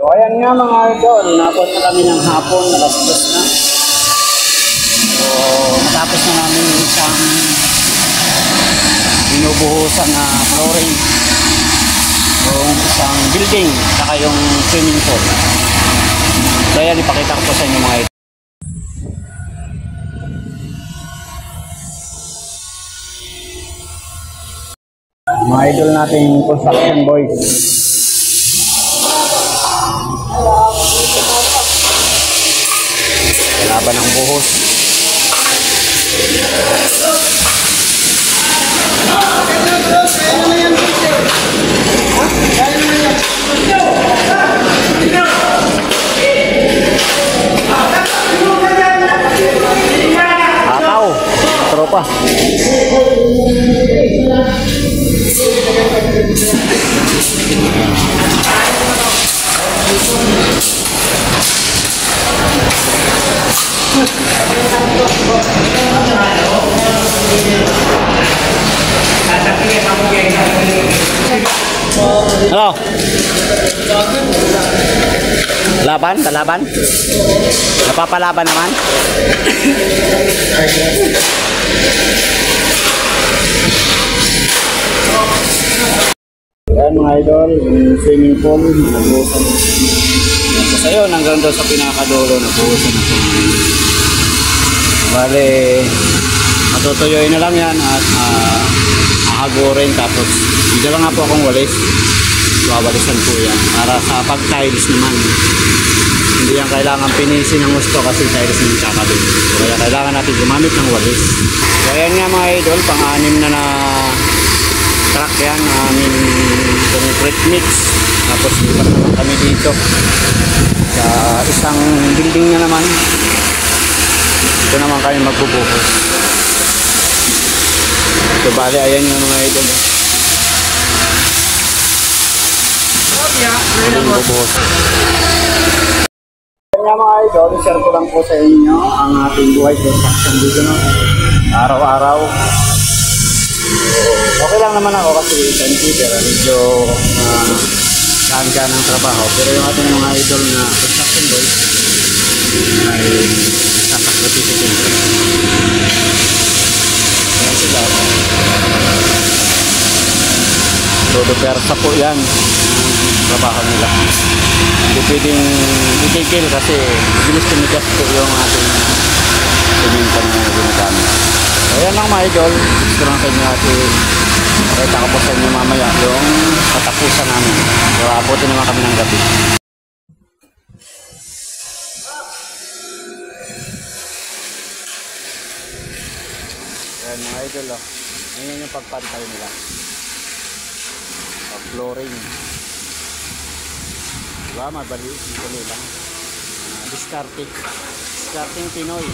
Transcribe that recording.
So ayan nga mga idol, napos na kami ng hapon, alas-dos na. So matapos na namin yung isang binubuhusan na flooring, yung isang building, saka yung swimming pool. So ayan, ipakita ko po sa inyo mga idol. Mga idol nating construction boys. Laban ng buhos. Ataw, tropa. Halo. Laban, kalaban. Napapalaban naman. Yan mga idol, yung swimming pool, nagbuhusan. So yun, hanggang doon sa pinakadulo, nagbuhusan na po. Bale, matutuyuin na lang yan at hahagurin, tapos hindi lang nga po akong walis. Wawalisan po yan para sa pag-tiles naman. Hindi yan kailangan pinisin ng gusto kasi tiles ng kakabit. So kaya kailangan natin gumamit ng walis. So ayan nga mga idol, pang-anim na truck yan, aming concrete mix. Tapos lipat naman kami dito sa isang building na naman. Ito naman kami magbubuhos. So bali, ayan yung mga idol. Bubuhos. Ayan nga mga idol, share ko lang po sa inyo ang ating buhay construction dito, no? Araw-araw. Okay lang naman ako kasi pero medyo saan-saan ng trabaho. Pero yung ating mga idol na construction boys ay sasakripisyo sila. Yan sila. Todo persa po yan ang trabaho nila. Hindi pwedeng itigil kasi bilis tumigas po yung ating siminto na ginagamit. Ayan lang mga idol, gusto lang sa inyo natin pakita ko po sa inyo mamaya yung katapusan namin. So abutin naman kami ng gabi. Ayan mga idol, ayan yung pagpantay nila, pag flooring, diba madali lang, discarding Pinoy.